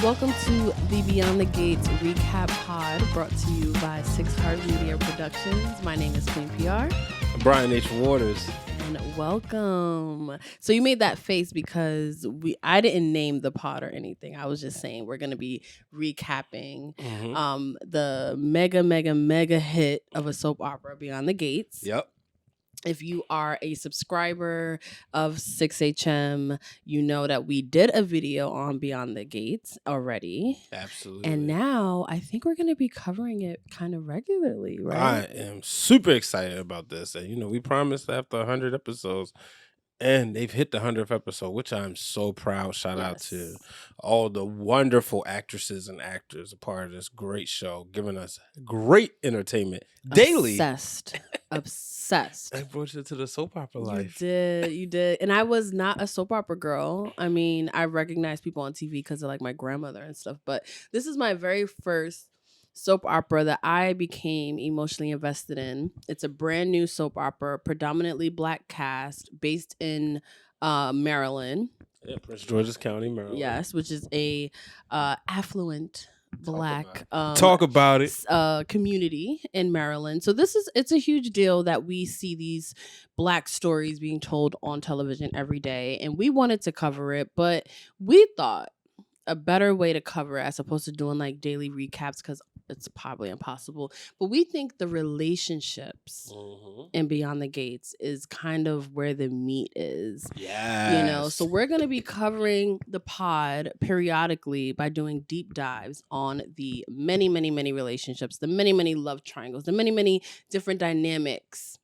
Welcome to the Beyond the Gates recap pod brought to you by Six Heart Media Productions. My name is Queen P.R. Brian H. Waters. And welcome. So you made that face because I didn't name the pod or anything. I was just saying we're going to be recapping the mega hit of a soap opera, Beyond the Gates. Yep. If you are a subscriber of 6HM, you know that we did a video on Beyond the Gates already. Absolutely. And now I think we're going to be covering it kind of regularly, right? I am super excited about this. And, we promised after 100 episodes, and they've hit the 100th episode, which I'm so proud. Shout out to all the wonderful actresses and actors a part of this great show, giving us great entertainment daily. Obsessed. I brought you to the soap opera life. You did. And I was not a soap opera girl. I mean, I recognize people on TV because of like my grandmother and stuff. But this is my very first soap opera that I became emotionally invested in. It's a brand new soap opera, predominantly Black cast, based in Maryland. Yeah, Prince George's County, Maryland. Yes, which is a affluent Black talk about it community in Maryland. So it's a huge deal that we see these Black stories being told on television every day, and we wanted to cover it, but we thought a better way to cover it, as opposed to doing like daily recaps, because it's probably impossible, but we think the relationships in Beyond the Gates is kind of where the meat is. Yeah. So we're going to be covering the pod periodically by doing deep dives on the many relationships, the many love triangles, the many different dynamics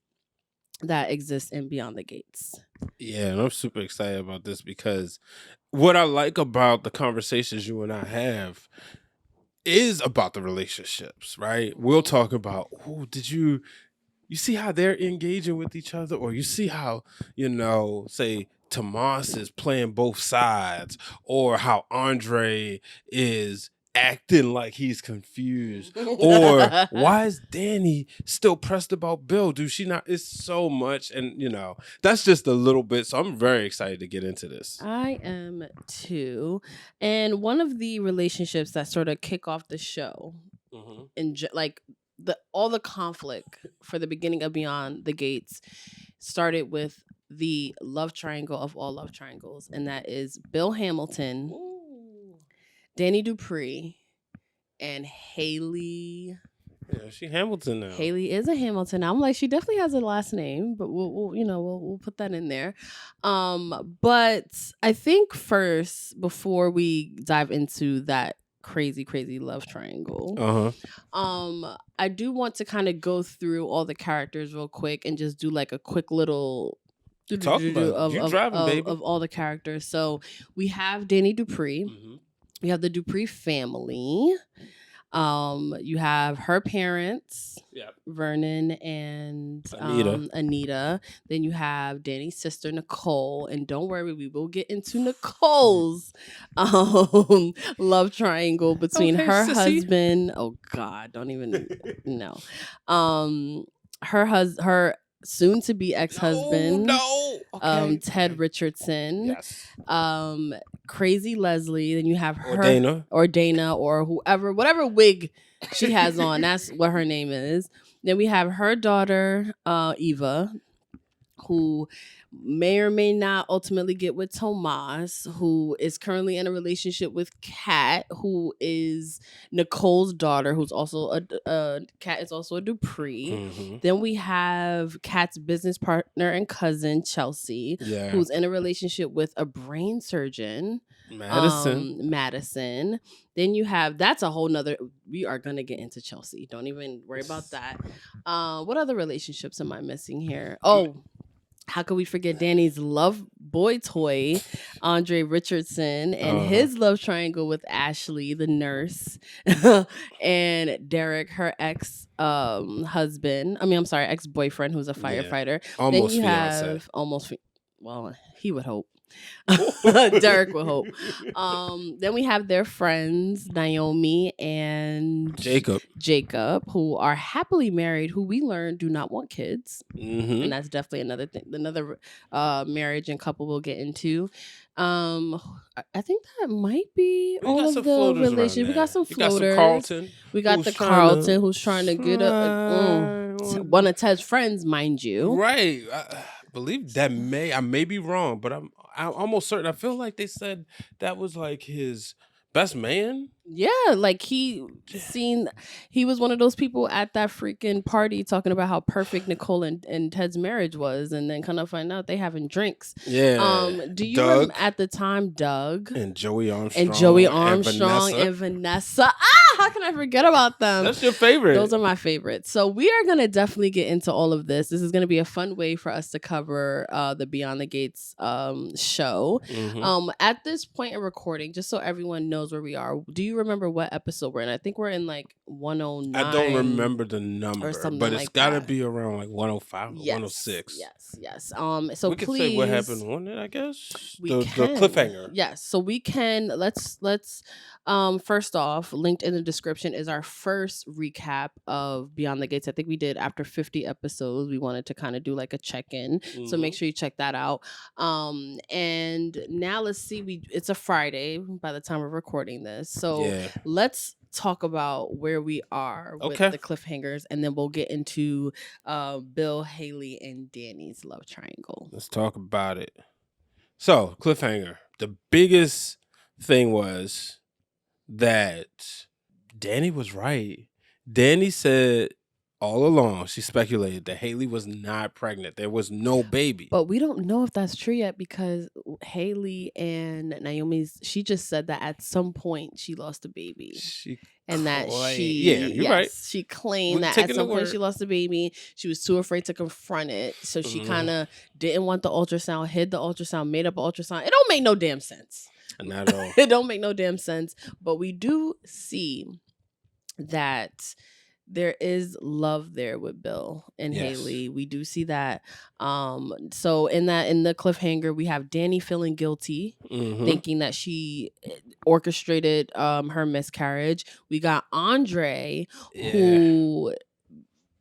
that exist in Beyond the Gates. Yeah, and I'm super excited about this because what I like about the conversations you and I have is about the relationships, right? We'll talk about, did you see how they're engaging with each other? Or you see how, say Tomas is playing both sides, or how Andre is acting like he's confused, or why is Dani still pressed about Bill? Do she not? It's so much, and that's just a little bit. So I'm very excited to get into this. I am too. And one of the relationships that sort of kick off the show, all the conflict for the beginning of Beyond the Gates started with the love triangle of all love triangles, and that is Bill Hamilton, Dani Dupree, and Haley. Yeah, she Hamilton now. Haley is a Hamilton. I'm like, she definitely has a last name, but we'll put that in there. But I think first, before we dive into that crazy love triangle, I do want to kind of go through all the characters real quick and just do like a quick little of all the characters. So we have Dani Dupree. We have the Dupree family. You have her parents, Vernon and Anita. Then you have Dani's sister, Nicole. And don't worry, we will get into Nicole's love triangle between her husband. Oh God, don't even know. Her soon-to-be ex-husband, Ted Richardson, Crazy Leslie. Then you have her Dana, or whatever wig she has on. That's what her name is. Then we have her daughter, Eva, who may or may not ultimately get with Tomas, who is currently in a relationship with Kat, who is Nicole's daughter, who's also Kat is also a Dupree. Then we have Kat's business partner and cousin, Chelsea, who's in a relationship with a brain surgeon, Madison. Then you have, that's a whole nother, we are going to get into Chelsea. Don't even worry about that. What other relationships am I missing here? How could we forget Dani's love boy toy, Andre Richardson, and his love triangle with Ashley, the nurse, and Derek, her ex-boyfriend, who's a firefighter. Almost then you fiance. have well, he would hope. Derek with hope. Then we have their friends Naomi and Jacob, who are happily married, who we learned do not want kids, Mm-hmm. and that's definitely another thing, another marriage and couple we'll get into. I think that might be We all got of some the floaters around relations. We got there. some You got some floaters. Carlton. We got the Carlton who's trying to get one of Ted's friends, mind you. Right. I believe that I may be wrong, but I'm almost certain. I feel like they said that was like his best man. Yeah, like he was one of those people at that freaking party talking about how perfect Nicole and Ted's marriage was, and then kind of find out they having drinks. Yeah. Do you remember at the time Doug and Joey Armstrong and Vanessa? How can I forget about them? That's your favorite. Those are my favorites. So we are gonna definitely get into all of this. This is gonna be a fun way for us to cover the Beyond the Gates show. Mm-hmm. At this point in recording, just so everyone knows where we are, do you remember what episode we're in? I think we're in like 109. I don't remember the number, but it's like gotta be around like 105 or 106. Yes. So we can say what happened on it, I guess. The cliffhanger. Yes. So we can let's first off, linked in the description is our first recap of Beyond the Gates. I think we did after 50 episodes. We wanted to kind of do like a check-in. Mm-hmm. So make sure you check that out. And now let's see, it's a Friday by the time we're recording this. So let's talk about where we are with the cliffhangers, and then we'll get into Bill, Haley, and Danny's love triangle. Let's talk about it. So, cliffhanger. The biggest thing was that Dani was right. Dani said all along, she speculated that Haley was not pregnant. There was no baby. But we don't know if that's true yet, because Haley and Naomi's, she just said that at some point she lost a baby. She claimed that at some point she lost a baby. She was too afraid to confront it. So she kind of didn't want the ultrasound, hid the ultrasound, made up an ultrasound. It don't make no damn sense. Not at all. It don't make no damn sense. But we do see that there is love there with Bill and Haley. We do see that. So in the cliffhanger, we have Dani feeling guilty, thinking that she orchestrated her miscarriage. We got Andre, who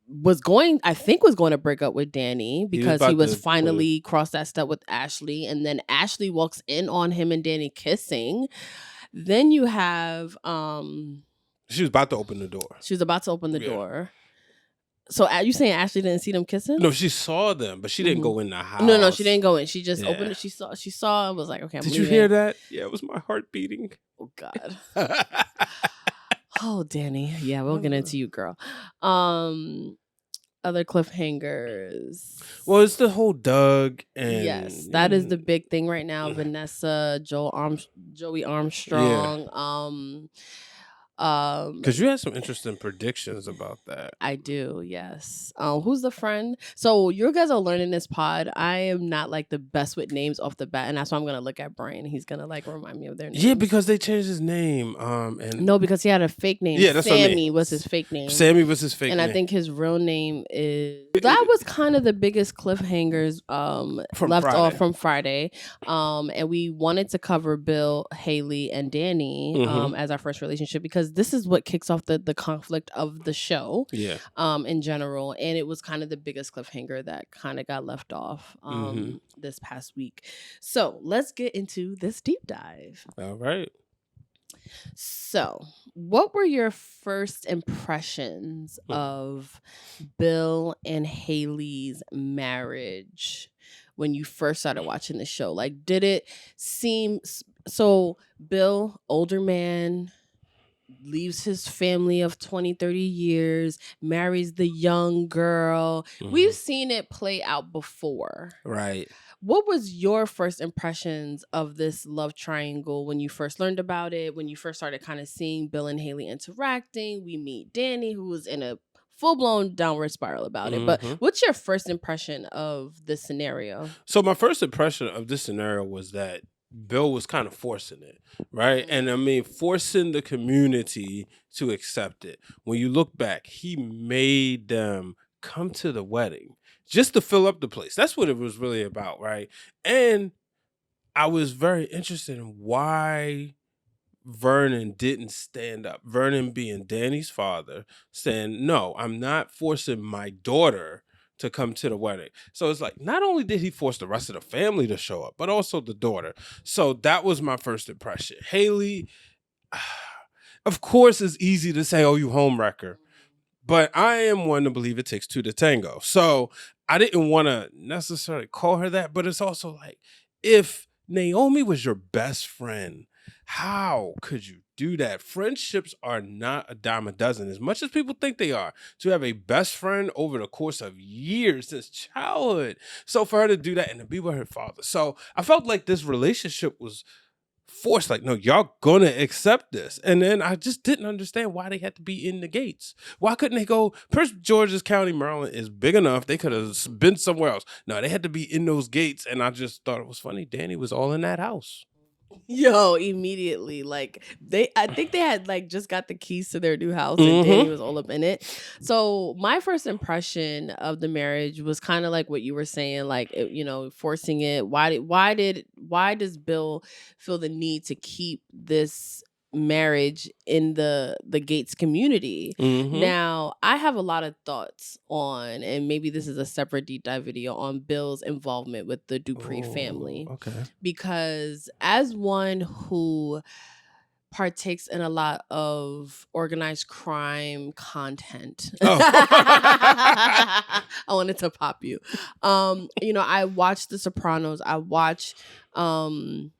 was going to break up with Dani because he was finally crossed that step with Ashley, and then Ashley walks in on him and Dani kissing. Then you have she was about to open the door. So you saying Ashley didn't see them kissing? No, she saw them, but she didn't go in the house. No, she didn't go in. She just opened it. She saw and was like, okay, I'm Did you hear that? Yeah, it was my heart beating. Oh, God. Oh, Dani. Yeah, we'll get into you, girl. Other cliffhangers. Well, it's the whole Doug and yes, that is the big thing right now. Vanessa, Joey Armstrong. Because you had some interesting predictions about that. I do, yes. Who's the friend? So you guys are learning this pod. I am not like the best with names off the bat, and that's why I'm gonna look at Brian. He's gonna like remind me of their names. Yeah, because they changed his name. No, because he had a fake name. Yeah, that's Sammy was his fake name. Sammy was his fake name, and I think his real name is. That was kind of the biggest cliffhangers off from Friday. And we wanted to cover Bill, Haley, and Dani as our first relationship, because this is what kicks off the conflict of the show in general, and it was kind of the biggest cliffhanger that kind of got left off this past week. So let's get into this deep dive. All right. So what were your first impressions of Bill and Haley's marriage when you first started watching the show? Like, did it seem so? Bill, older man, leaves his family of 20, 30 years, marries the young girl. We've seen it play out before. Right. What was your first impressions of this love triangle when you first learned about it, when you first started kind of seeing Bill and Haley interacting? We meet Dani, who was in a full-blown downward spiral about it. But what's your first impression of this scenario? So my first impression of this scenario was that Bill was kind of forcing it, right? And I mean, forcing the community to accept it. When you look back, he made them come to the wedding just to fill up the place. That's what it was really about, right? And I was very interested in why Vernon didn't stand up. Vernon being Danny's father, saying, "No, I'm not forcing my daughter to come to the wedding." So it's like, not only did he force the rest of the family to show up, but also the daughter. So that was my first impression. Haley, of course, it's easy to say, "Oh, you homewrecker," but I am one to believe it takes two to tango. So I didn't want to necessarily call her that, but it's also like, if Naomi was your best friend, how could you do that? Friendships are not a dime a dozen, as much as people think they are. To have a best friend over the course of years since childhood. So for her to do that and to be with her father. So I felt like this relationship was forced, like, no, y'all gonna accept this. And then I just didn't understand why they had to be in the gates. Why couldn't they go? Prince George's County, Maryland is big enough. They could have been somewhere else. No, they had to be in those gates. And I just thought it was funny. Danny was all in that house. Yo, immediately, like I think they had like just got the keys to their new house, and Danny was all up in it. So my first impression of the marriage was kind of like what you were saying, like forcing it. Why does Bill feel the need to keep this marriage in the Gates community? Now, I have a lot of thoughts on, and maybe this is a separate deep dive video on Bill's involvement with the Dupree family. Okay. Because as one who partakes in a lot of organized crime content. I wanted to pop you. I watch The Sopranos. I watch The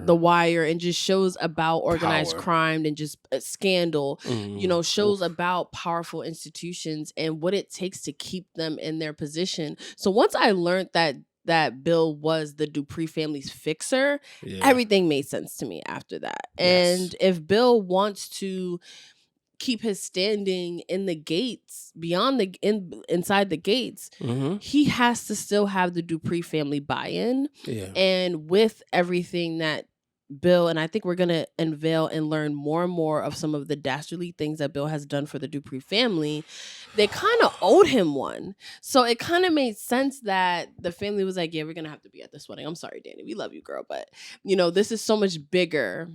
Wire, and just shows about organized crime and just scandal, shows about powerful institutions and what it takes to keep them in their position. So once I learned that Bill was the Dupree family's fixer, everything made sense to me after that. Yes. And if Bill wants to keep his standing in the gates, beyond inside the gates, he has to still have the Dupree family buy-in. Yeah. And with everything that Bill, and I think we're going to unveil and learn more and more of some of the dastardly things that Bill has done for the Dupree family, they kind of owed him one. So it kind of made sense that the family was like, yeah, we're going to have to be at this wedding. I'm sorry, Danny. We love you, girl. But, this is so much bigger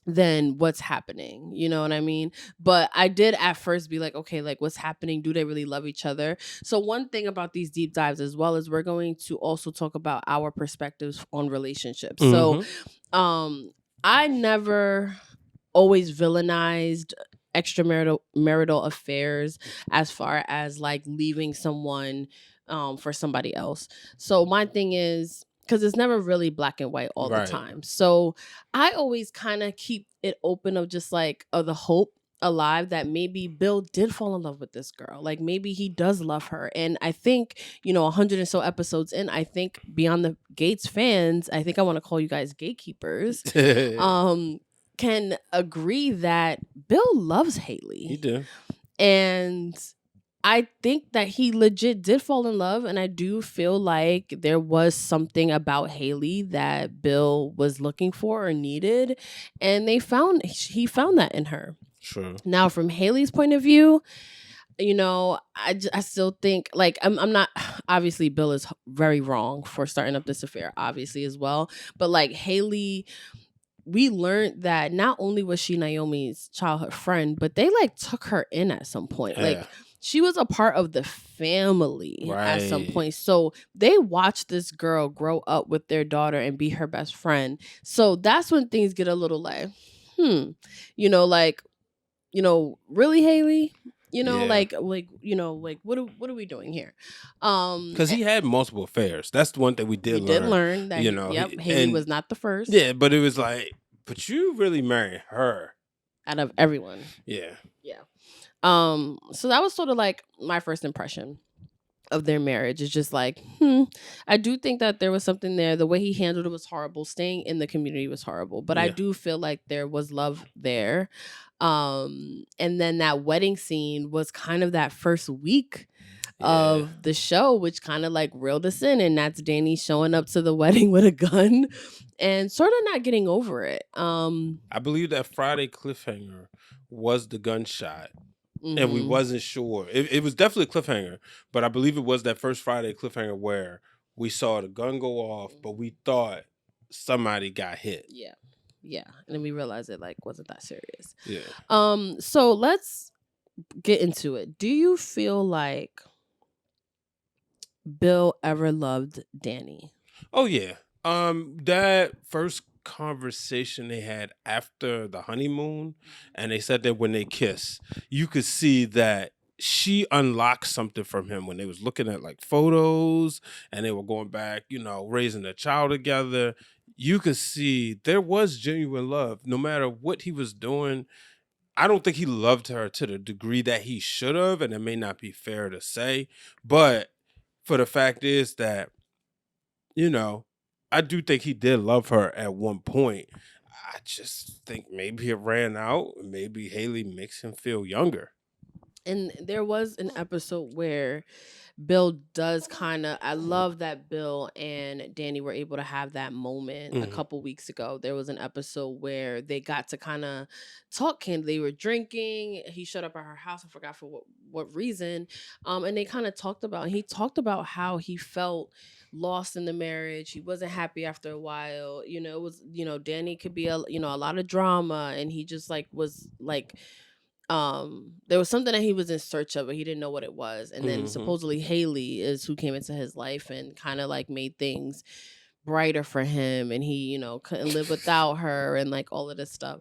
than what's happening, you know what I mean? But I did at first be like, okay, like what's happening? Do they really love each other? So one thing about these deep dives as well is we're going to also talk about our perspectives on relationships. So I never always villainized extramarital affairs as far as like leaving someone for somebody else. So my thing is, because it's never really black and white all the time. So I always kind of keep it open of just like the hope alive that maybe Bill did fall in love with this girl. Like maybe he does love her. And I think, 100 and so episodes in, I think Beyond the Gates fans, I think I want to call you guys gatekeepers, can agree that Bill loves Haley. He do. And I think that he legit did fall in love, and I do feel like there was something about Haley that Bill was looking for or needed, and he found that in her. Sure. Now, from Haley's point of view, I still think, like, I'm not, obviously Bill is very wrong for starting up this affair, obviously, as well, but like Haley, we learned that not only was she Naomi's childhood friend, but they like took her in at some point. Like, she was a part of the family at some point. So they watched this girl grow up with their daughter and be her best friend. So that's when things get a little like, really, Haley? Like what are we doing here? Because he had multiple affairs. That's the one thing we did learn that Haley was not the first. Yeah, but it was like, but you really married her out of everyone. Yeah. So that was sort of like my first impression of their marriage. Is just like, I do think that there was something there. The way he handled it was horrible. Staying in the community was horrible. But I do feel like there was love there. And then that wedding scene was kind of that first week of the show, which kind of like reeled us in. And that's Danny showing up to the wedding with a gun and sort of not getting over it. I believe that Friday cliffhanger was the gunshot. And we wasn't sure. It was definitely a cliffhanger, but I believe it was that first Friday cliffhanger where we saw the gun go off, but we thought somebody got hit. Yeah. Yeah. And then we realized it like wasn't that serious. Yeah. So let's get into it. Do you feel like Bill ever loved Dani? Oh yeah. That first conversation they had after the honeymoon, and they said that when they kiss, you could see that she unlocked something from him when they was looking at like photos and they were going back, raising a child together. You could see there was genuine love no matter what he was doing. I don't think he loved her to the degree that he should have, and it may not be fair to say, but for the fact is that, you know, I do think he did love her at one point. I just think maybe it ran out. Maybe Haley makes him feel younger. And there was an episode where Bill does kind of, I love that Bill and Dani were able to have that moment a Mhm. couple weeks ago. There was an episode where they got to kind of talk, and they were drinking. He showed up at her house. I forgot for what reason. And they kind of talked about, he talked about how he felt lost in the marriage. He wasn't happy after a while. It was, Dani could be a lot of drama, and he just like was like, there was something that he was in search of, but he didn't know what it was. And then Mhm. supposedly Haley is who came into his life and kind of like made things brighter for him, and he couldn't live without her, and like all of this stuff.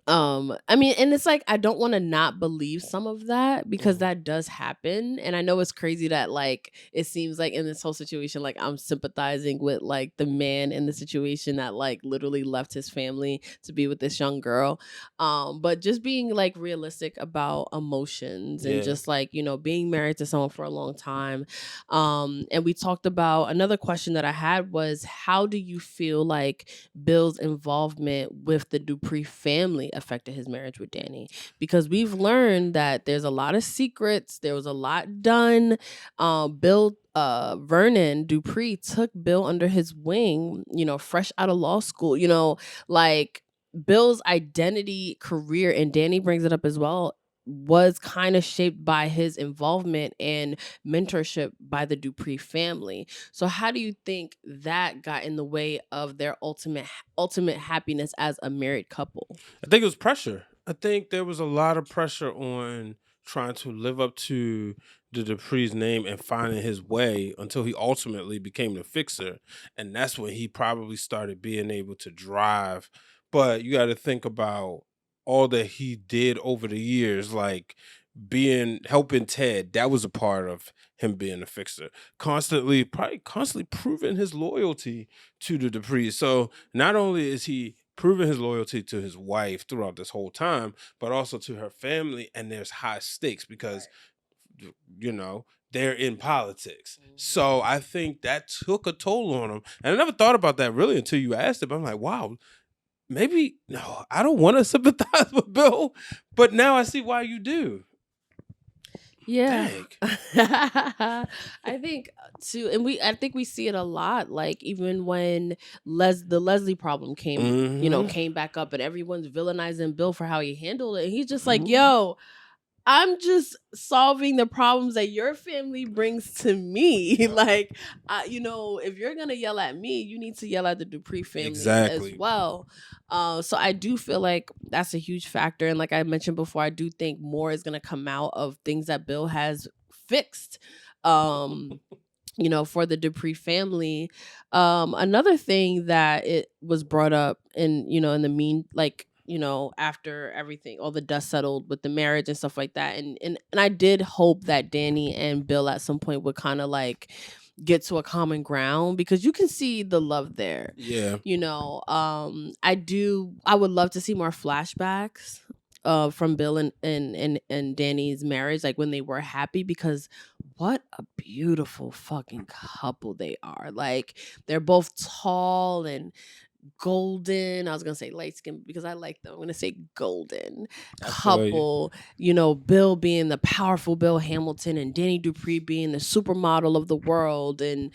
I mean, and it's like I don't want to not believe some of that, because Mhm. that does happen. And I know it's crazy that like it seems like in this whole situation, like I'm sympathizing with like the man in the situation that like literally left his family to be with this young girl. But just being like realistic about emotions, and Yeah. just like, being married to someone for a long time. And we talked about, another question that I had was, how do you feel like Bill's involvement with the Dupree family affected his marriage with Dani? Because we've learned that there's a lot of secrets. There was a lot done. Bill Vernon Dupree took Bill under his wing, fresh out of law school, like Bill's identity, career, and Dani brings it up as well, was kind of shaped by his involvement and mentorship by the Dupree family. So how do you think that got in the way of their ultimate happiness as a married couple? I think it was pressure. I think there was a lot of pressure on trying to live up to the Dupree's name and finding his way until he ultimately became the fixer. And that's when he probably started being able to drive. But you got to think about all that he did over the years, like being helping Ted. That was a part of him being a fixer. Probably constantly proving his loyalty to the Duprees. So not only is he proving his loyalty to his wife throughout this whole time, but also to her family. And there's high stakes because, you know, they're in politics. Mhm. So I think that took a toll on him. And I never thought about that really until you asked it. But I'm like, wow, maybe, no, I don't want to sympathize with Bill. But now I see why you do. Yeah. Dang. I think too, and I think we see it a lot, like even when the Leslie problem Hmm. came back up, and everyone's villainizing Bill for how he handled it. And he's just like, Hmm. yo, I'm just solving the problems that your family brings to me. Like, if you're gonna yell at me, you need to yell at the Dupree family as Exactly. well. So I do feel like that's a huge factor, and like I mentioned before, I do think more is gonna come out of things that Bill has fixed. For the Dupree family. Another thing that it was brought up in the after everything, all the dust settled with the marriage and stuff like that. And I did hope that Dani and Bill at some point would kind of like get to a common ground, because you can see the love there. Yeah. I would love to see more flashbacks from Bill and Dani's marriage, like when they were happy, because what a beautiful fucking couple they are. Like, they're both tall and golden. I was gonna say light skin because I like them. I'm gonna say golden I feel you. couple. Bill being the powerful Bill Hamilton, and Dani Dupree being the supermodel of the world, and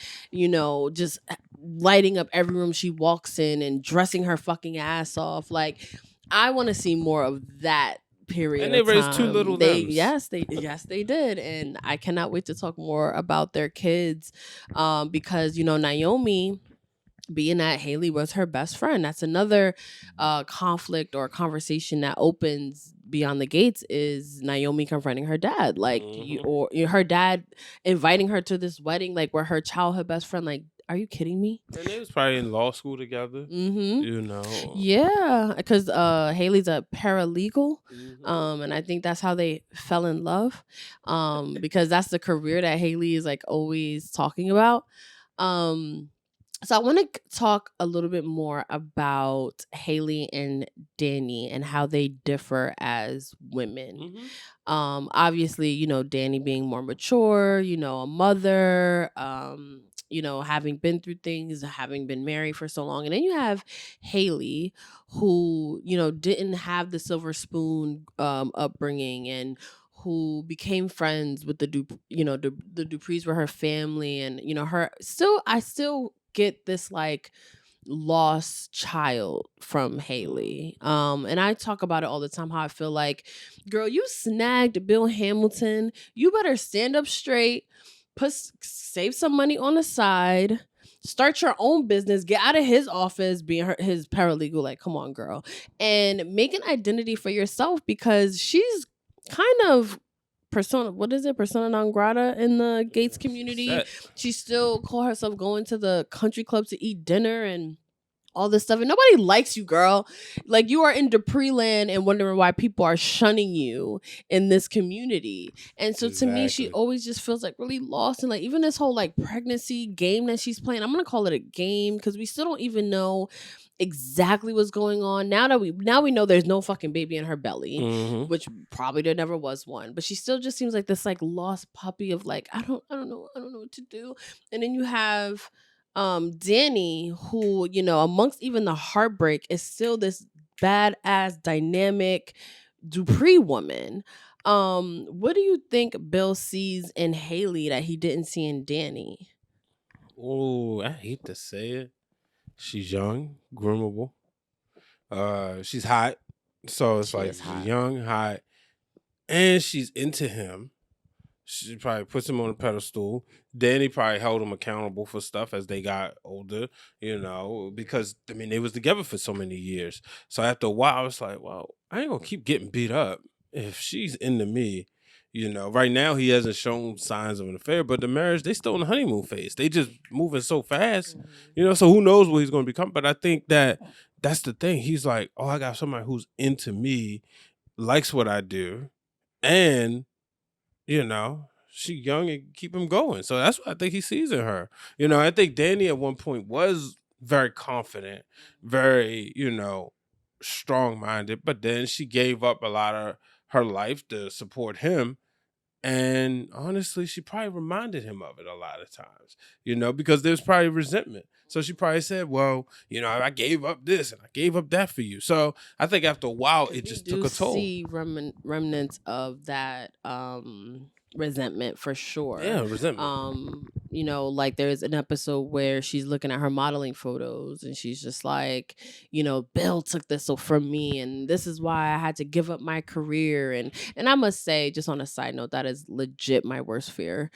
just lighting up every room she walks in and dressing her fucking ass off. Like, I want to see more of that period And they of raised 2 little time. They thems. yes they did, and I cannot wait to talk more about their kids, because Naomi, being that Haley was her best friend, that's another conflict or conversation that opens beyond the gates, is Naomi confronting her dad, like Mhm. her dad inviting her to this wedding, like we're her childhood best friend. Like, are you kidding me? And they was probably in law school together, Mm-hmm. you know. Yeah, because Haley's a paralegal, Mhm. and I think that's how they fell in love, because that's the career that Haley is like always talking about. Um, so I want to talk a little bit more about Haley and Dani and how they differ as women. Mhm. Obviously, Dani being more mature, a mother, having been through things, having been married for so long. And then you have Haley, who, didn't have the silver spoon upbringing, and who became friends with the Duprees were her family, and I still get this like lost child from Haley. And I talk about it all the time, how I feel like, girl, you snagged Bill Hamilton. You better stand up straight, save some money on the side, start your own business, get out of his office being his paralegal. Like, come on, girl. And make an identity for yourself, because she's kind of persona non grata in the Gates community. Set. She still call herself going to the country club to eat dinner and all this stuff, and nobody likes you, girl. Like, you are in Dupree land and wondering why people are shunning you in this community. And so to me, she Exactly. always just feels like really lost. And like, even this whole like pregnancy game that she's playing, I'm gonna call it a game, because we still don't even know exactly what's going on. Now we know there's no fucking baby in her belly, Mhm. which probably there never was one, but she still just seems like this like lost puppy of like, I don't know what to do. And then you have Dani, who, amongst even the heartbreak, is still this badass dynamic Dupree woman. What do you think Bill sees in Haley that he didn't see in Dani? Oh, I hate to say it. She's young, groomable. She's hot. So it's She like is she's hot. young, hot, and she's into him. She probably puts him on a pedestal. Danny probably held him accountable for stuff as they got older, because I mean they was together for so many years. So after a while, it's like, well, I ain't gonna keep getting beat up if she's into me. Right now he hasn't shown signs of an affair, but the marriage, they still in the honeymoon phase. They just moving so fast, so who knows what he's gonna become. But I think that that's the thing. He's like, oh, I got somebody who's into me, likes what I do, and she young and keep him going. So that's what I think he sees in her. I think Danny at one point was very confident, very, strong minded, but then she gave up a lot of her life to support him. And honestly, she probably reminded him of it a lot of times, because there's probably resentment. So she probably said, well, I gave up this and I gave up that for you. So I think after a while, And it we just took do a toll. see remnants of that resentment for sure. Yeah, resentment. Like there's an episode where she's looking at her modeling photos and she's just like, Bill took this from me, and this is why I had to give up my career. And I must say, just on a side note, that is legit my worst fear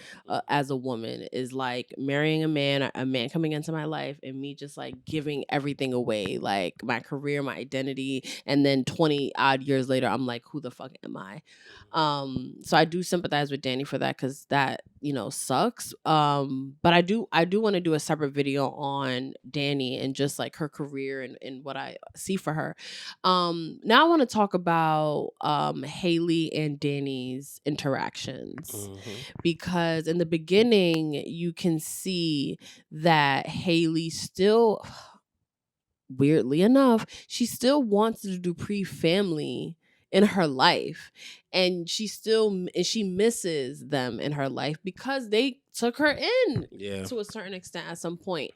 as a woman, is like marrying a man coming into my life and me just like giving everything away, like my career, my identity, and then 20 odd years later I'm like, who the fuck am I? So I do sympathize with Dani for that, because that sucks. But I do want to do a separate video on Dani and just like her career and what I see for her. Now I want to talk about Haley and Dani's interactions, Mhm. because in the beginning you can see that Haley still, weirdly enough, she still wants the Dupree family in her life, and she misses them in her life because they took her in Yeah. to a certain extent at some point.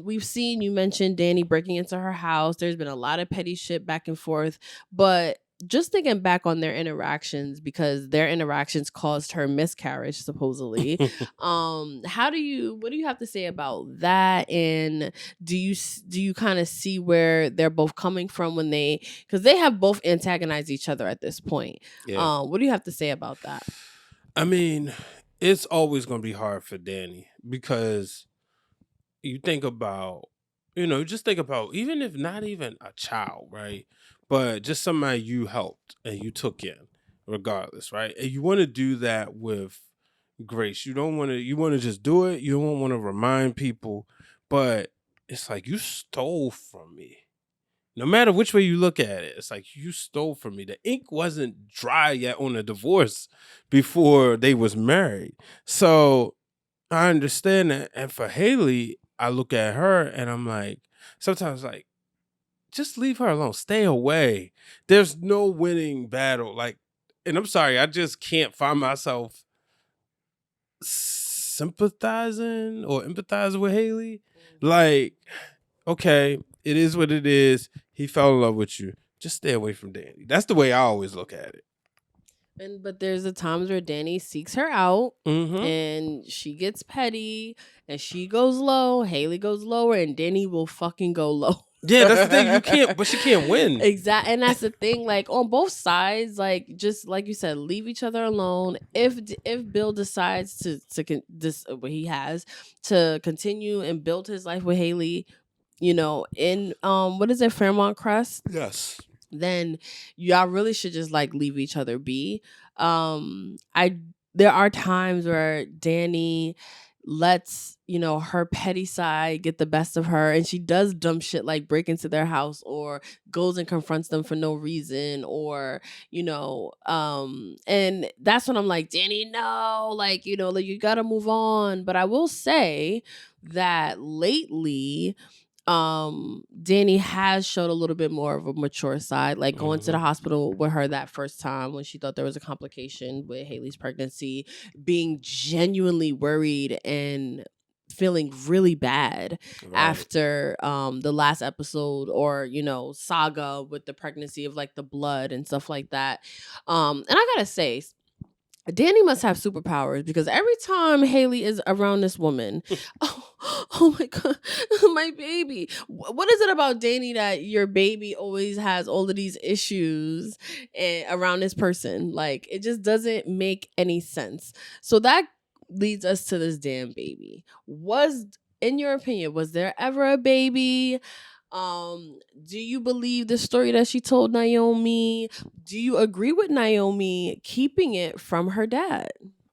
We've seen, you mentioned Dani breaking into her house. There's been a lot of petty shit back and forth, but just thinking back on their interactions, because their interactions caused her miscarriage supposedly. What do you have to say about that? And do you kind of see where they're both coming from when because they have both antagonized each other at this point. Yeah. What do you have to say about that? I mean, it's always going to be hard for Danny because you think about, just think about, even if not even a child, right? But just somebody you helped and you took in, regardless, right? And you want to do that with grace. You want to just do it. You don't want to remind people, but it's like you stole from me. No matter which way you look at it, it's like you stole from me. The ink wasn't dry yet on the divorce before they was married. So I understand that. And for Haley, I look at her and I'm like, sometimes like, just leave her alone. Stay away. There's no winning battle. Like, and I'm sorry, I just can't find myself sympathizing or empathizing with Haley. Like, okay, it is what it is. He fell in love with you. Just stay away from Danny. That's the way I always look at it. But there's the times where Danny seeks her out, Mm-hmm. and she gets petty, and she goes low. Haley goes lower, and Danny will fucking go low. Yeah, that's the thing. But she can't win. Exactly, and that's the thing. Like on both sides, like just like you said, leave each other alone. If Bill decides what he has to continue and build his life with Haley, in what is it, Fairmont Crest? Yes. Then y'all really should just like leave each other be. There are times where Danny lets her petty side get the best of her, and she does dumb shit like break into their house or goes and confronts them for no reason, or and that's when I'm like, Danny, no, like like you gotta move on. But I will say that lately Danny has showed a little bit more of a mature side, like going to the hospital with her that first time when she thought there was a complication with Haley's pregnancy, being genuinely worried and feeling really bad after the last episode, or saga with the pregnancy of like the blood and stuff like that. And I gotta say, Danny must have superpowers, because every time Haley is around this woman, oh my god, my baby. What is it about Danny that your baby always has all of these issues around this person? Like, it just doesn't make any sense. So that leads us to this damn baby. In your opinion, was there ever a baby? Do you believe the story that she told Naomi? Do you agree with Naomi keeping it from her dad?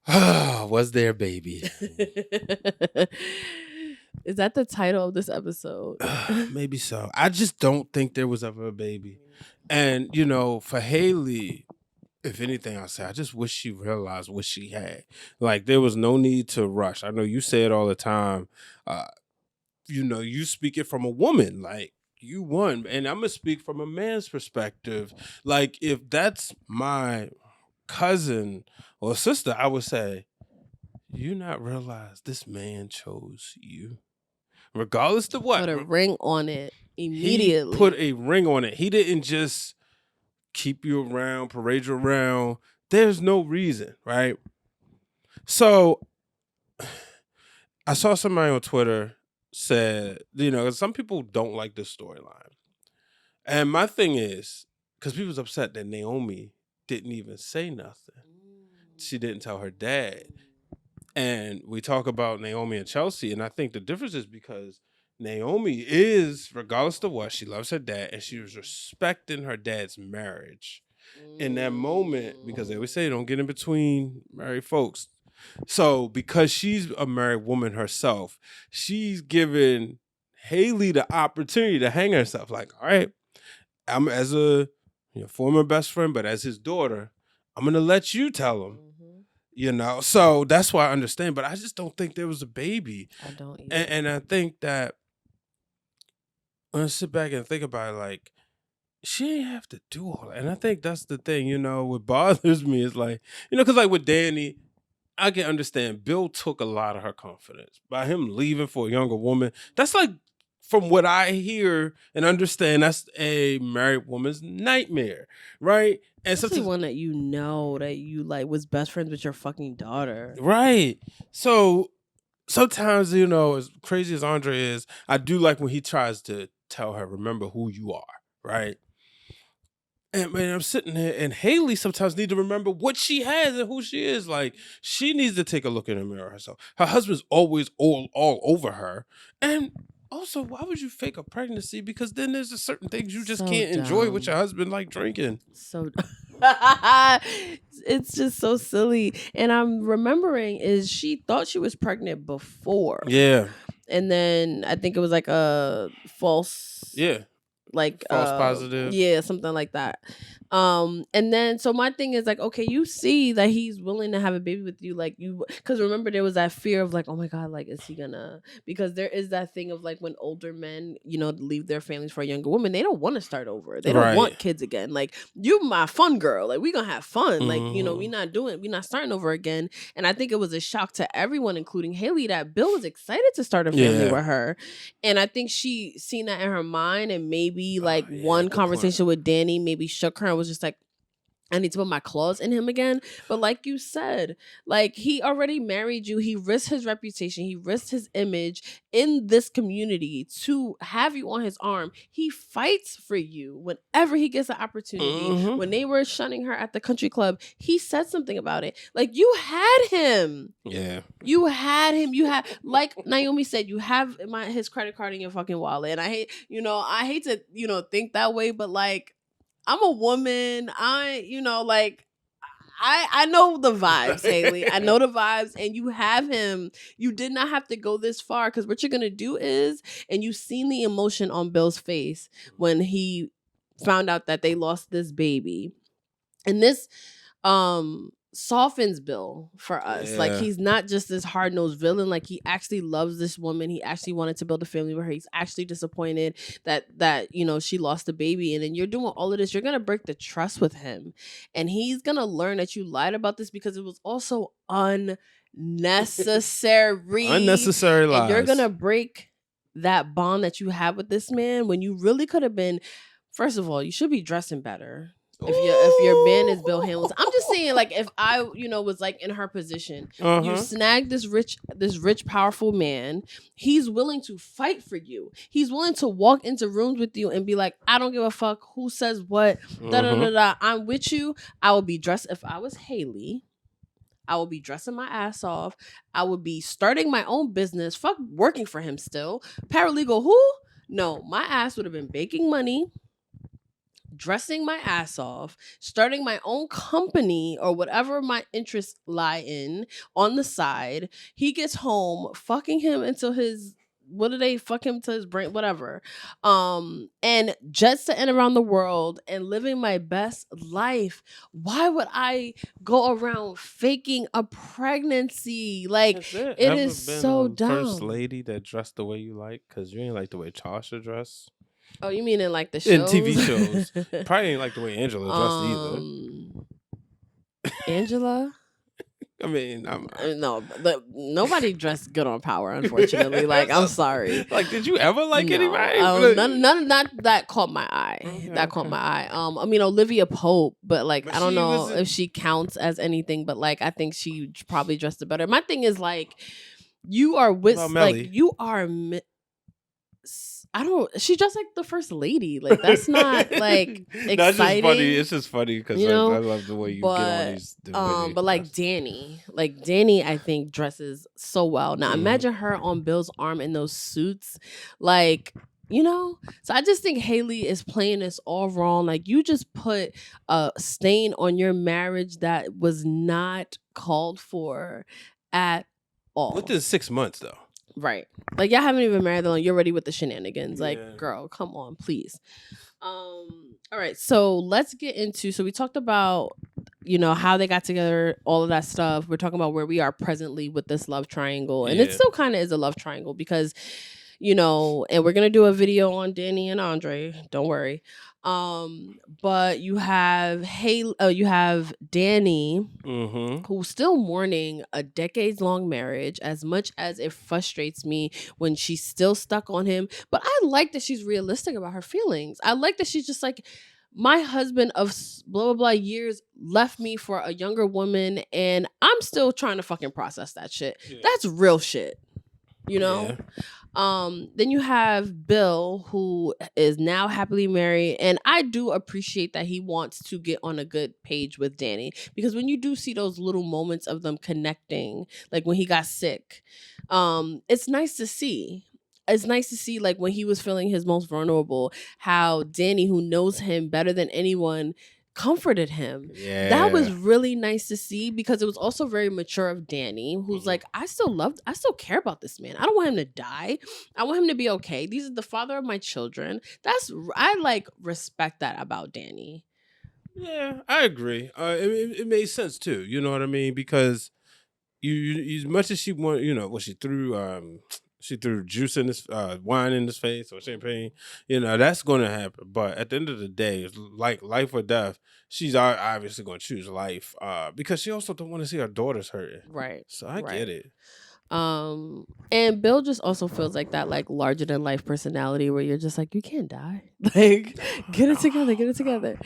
Was there a baby? Is that the title of this episode? Maybe so. I just don't think there was ever a baby. And, for Haley, if anything, I'll say, I just wish she realized what she had. Like, there was no need to rush. I know you say it all the time. You speak it from a woman, like, you won. And I'm going to speak from a man's perspective. Like, if that's my cousin or sister, I would say, you not realize this man chose you? Regardless of what. Put a ring on it immediately. He put a ring on it. He didn't just keep you around, parade you around. There's no reason, right? So I saw somebody on Twitter said, some people don't like this storyline. And my thing is, because people's upset that Naomi didn't even say nothing. She didn't tell her dad. And we talk about Naomi and Chelsea, and I think the difference is because Naomi is, regardless of what, she loves her dad, and she was respecting her dad's marriage in that moment, because they always say don't get in between married folks. So because she's a married woman herself, she's given Haley the opportunity to hang herself. Like, all right, I'm as a former best friend, but as his daughter, I'm going to let you tell him. So that's why I understand, but I just don't think there was a baby. I don't either. And I think that when I sit back and think about it, like, she didn't have to do all that. And I think that's the thing, what bothers me is like, because like with Danny, I can understand Bill took a lot of her confidence by him leaving for a younger woman. That's like from what I hear and understand, that's a married woman's nightmare, right? And Especially sometimes, one that you know that you like was best friends with your fucking daughter. right? So sometimes, as crazy as Andre is, I do like when he tries to tell her, remember who you are, right? And man, I'm sitting there, and Haley sometimes need to remember what she has and who she is. Like, she needs to take a look in the mirror herself. Her husband's always all over her. And also, why would you fake a pregnancy? Because then there's a certain things you just So can't enjoy with your dumb. husband, like drinking. So it's just so silly. And I'm remembering is she thought she was pregnant before. Yeah. And then I think it was like a false Yeah. like False positive. yeah, something like that. And then so my thing is like, okay, you see that he's willing to have a baby with you, like you, because remember there was that fear of like, oh my god, like is he gonna, because there is that thing of like when older men, leave their families for a younger woman, they don't want to start over, they don't want Right. kids again, like you my fun girl, like we gonna have fun, like Mhm. we not starting over again. And I think it was a shock to everyone, including Haley, that Bill was excited to start a family Yeah. with her. And I think she seen that in her mind, and maybe like yeah, one good point. conversation with Danny maybe shook her and was just like, I need to put my claws in him again. But like you said, like he already married you. He risked his reputation. He risked his image in this community to have you on his arm. He fights for you whenever he gets an opportunity. Mhm. When they were shunning her at the country club, he said something about it. Like you had him. Yeah. You had him. You had, like Naomi said, you have his credit card in your fucking wallet. And I hate to, think that way, but like I'm a woman. I know the vibes, Haley. I know the vibes, and you have him. You did not have to go this far, because what you're gonna do is, and you've seen the emotion on Bill's face when he found out that they lost this baby, and this softens Bill for us. Like Yeah. he's not just this hard-nosed villain. Like he actually loves this woman. He actually wanted to build a family with her. He's actually disappointed that she lost the baby. And then you're doing all of this. You're gonna break the trust with him. And he's gonna learn that you lied about this because it was also unnecessary. Unnecessary lies. And you're gonna break that bond that you have with this man when you really could have been. First of all, you should be dressing better. If your man is Bill Hamilton, I'm just saying, like, if I was like in her position, you snag this rich powerful man, he's willing to fight for you, he's willing to walk into rooms with you and be like, I don't give a fuck who says what, da da da da, I'm with you. I would be dressed, if I was Haley, I would be dressing my ass off. I would be starting my own business. Fuck working for him still. Paralegal who? No, my ass would have been making money, dressing my ass off, starting my own company or whatever my interests lie in on the side. He gets home, fucking him until his, what do they fuck him to his brain, whatever, and just to end around the world and living my best life. Why would I go around faking a pregnancy? Like it is so dumb. First lady that dressed the way you like, because you ain't like the way Tasha dressed. Oh, you mean in like the shows? In TV shows. Probably ain't like the way Angela dressed either. Angela? I mean, no, nobody dressed good on Power, unfortunately. Like, I'm sorry. Like, did you ever like anybody? None that caught my eye. Okay, that caught my eye. I mean, Olivia Pope, but like, I don't know if she counts as anything, but like, I think she probably dressed it better. My thing is like, you are with, like, you are. She dressed like the first lady. Like, that's not like exciting. That's just funny. It's just funny because I love the way you get on these. But like Dani, I think dresses so well. Now imagine her on Bill's arm in those suits, like. So I just think Haley is playing this all wrong. Like, you just put a stain on your marriage that was not called for at all. Within 6 months, though. Right. Like, y'all haven't even married that long. You're ready with the shenanigans. Like, girl, come on, please. All right. So let's get into, so we talked about, how they got together, all of that stuff. We're talking about where we are presently with this love triangle. And it still kind of is a love triangle because, you know, and we're gonna do a video on Danny and Andre. Don't worry. But you have you have Danny, Mm-hmm. who's still mourning a decades long marriage, as much as it frustrates me when she's still stuck on him. But I like that she's realistic about her feelings. I like that she's just like, my husband of blah blah blah years left me for a younger woman, and I'm still trying to fucking process that shit. Yeah. That's real shit, you know? Yeah. Then you have Bill, who is now happily married, and I do appreciate that he wants to get on a good page with Danny, because when you do see those little moments of them connecting, like when he got sick, it's nice to see. It's nice to see, like when he was feeling his most vulnerable, how Danny, who knows him better than anyone, comforted him. Yeah. That was really nice to see, because it was also very mature of Danny, who's Mhm. like, I still care about this man. I don't want him to die. I want him to be okay. These are the father of my children. I like respect that about Danny. Yeah, I agree. It made sense too. You know what I mean? Because you as much as she wanted, you know, what she threw juice in his wine in his face or champagne, you know, that's going to happen. But at the end of the day, it's like life or death. She's obviously going to choose life because she also don't want to see her daughters hurting. Right. So I get it. And Bill just also feels like that, like larger than life personality where you're just like, you can't die. Like, get it together.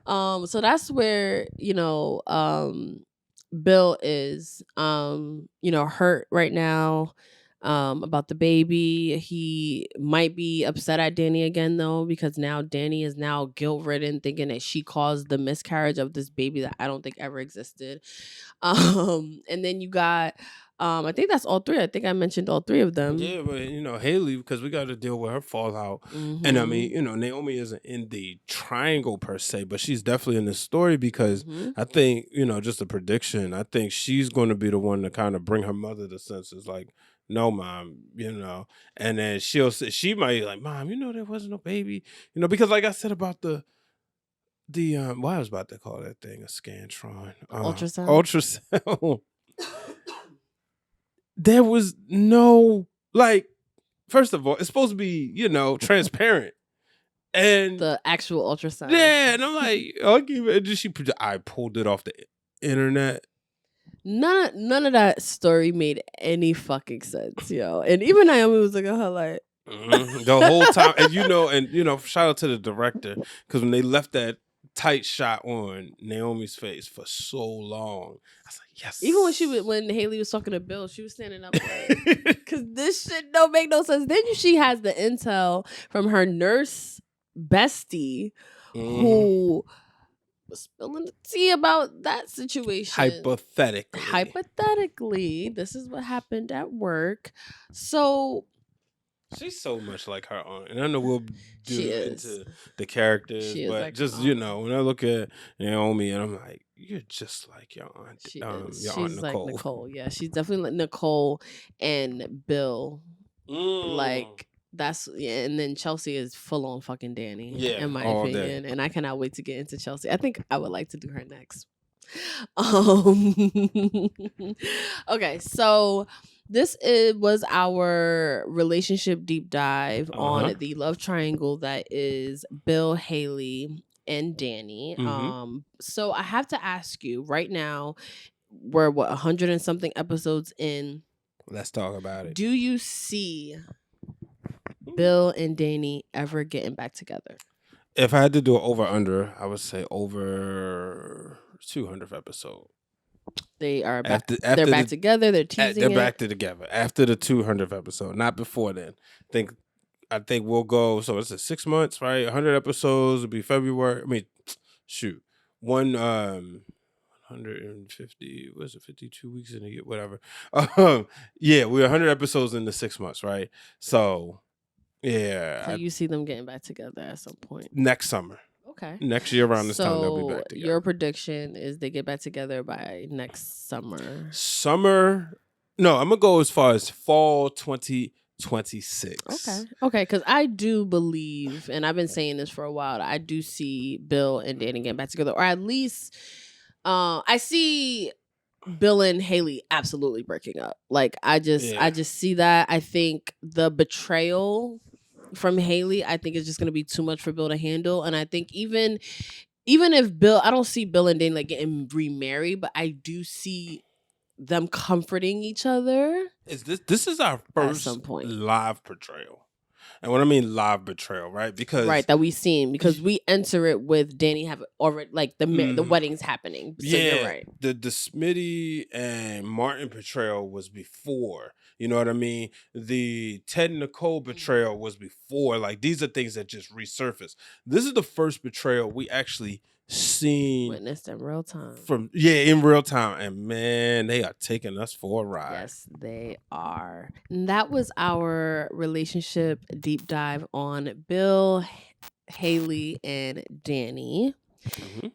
So that's where, you know, Bill is you know, hurt right now about the baby. He might be upset at Danny again though, because now Danny is now guilt ridden, thinking that she caused the miscarriage of this baby that I don't think ever existed. And then you got I think that's all three. I think I mentioned all three of them. Yeah, but you know, Haley, because we got to deal with her fallout. Mhm. And I mean, you know, Naomi isn't in the triangle per se, but she's definitely in the story because Mhm. I think, you know, just a prediction, I think she's going to be the one to kind of bring her mother to senses. Like, no, mom, you know, and then she might be like, mom, you know, there wasn't no baby, you know, because like I said about the what I was about to call that thing a scantron, Ultrasound. ultrasound. There was no, like, first of all, it's supposed to be, you know, transparent. And The actual ultrasound. yeah, and I'm like, okay, I pulled it off the internet. None of that story made any fucking sense, yo. And even Naomi was like, oh, like The whole time, and you know, shout out to the director, because when they left that tight shot on Naomi's face for so long, I was like, yes. Even when Haley was talking to Bill, she was standing up like, because this shit don't make no sense. Then she has the intel from her nurse bestie, who was spilling the tea about that situation. Hypothetically, this is what happened at work. So she's so much like her aunt, and I know we'll She do is. into the characters, She is but like just her you aunt. know, when I look at Naomi, and I'm like, you're just like your aunt, She your is. aunt She's Nicole. like Nicole. Yeah, she's definitely like Nicole and Bill. Like that's and then Chelsea is full on fucking Danny. Yeah, in my all day. opinion, and I cannot wait to get into Chelsea. I think I would like to do her next. Okay, so this was our relationship deep dive on the love triangle that is Bill, Haley, and Danny. So I have to ask you right now, we're 100 and something episodes in. Let's talk about it. Do you see Bill and Danny ever getting back together? If I had to do it over under, I would say over 200th episode. They are back. They're back together. They're teasing. They're back together after the 200th episode, not before then. I think we'll go. So it's 6 months, right? 100 episodes will be February. I mean, shoot, 150. What's it? 52 weeks in a year, whatever. Yeah, we're 100 episodes in the 6 months, right? So, yeah. So you see them getting back together at some point next summer. Okay. Next year around this time they'll be back together. Your prediction is they get back together by next summer. No, I'm gonna go as far as fall 2026. Okay, because I do believe, and I've been saying this for a while, I do see Bill and Danny getting back together, or at least I see Bill and Haley absolutely breaking up. Like I just see that. I think the betrayal from Haley, I think is just gonna be too much for Bill to handle. And I think even if Bill, I don't see Bill and Dane like getting remarried, but I do see them comforting each other. This is our first some point. live portrayal. And what I mean live betrayal, right? Because that we've seen, because we enter it with Danny have already like the wedding's happening. So you're right. The Smitty and Martin betrayal was before. You know what I mean? The Ted and Nicole betrayal was before. Like these are things that just resurfaced. This is the first betrayal we actually witnessed in real time. In real time. And man, they are taking us for a ride. Yes, they are. And that was our relationship deep dive on Bill, Haley, and Danny.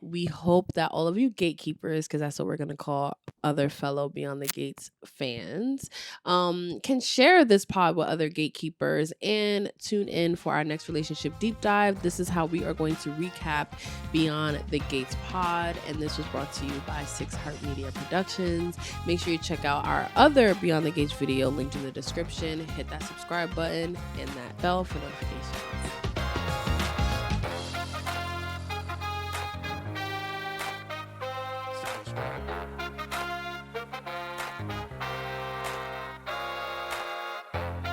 We hope that all of you gatekeepers, because that's what we're going to call other fellow Beyond the Gates fans, can share this pod with other gatekeepers and tune in for our next relationship deep dive. This is how we are going to recap Beyond the Gates pod, and this was brought to you by 6 Heart Media Productions. Make sure you check out our other Beyond the Gates video linked in the description. Hit that subscribe button and that bell for notifications.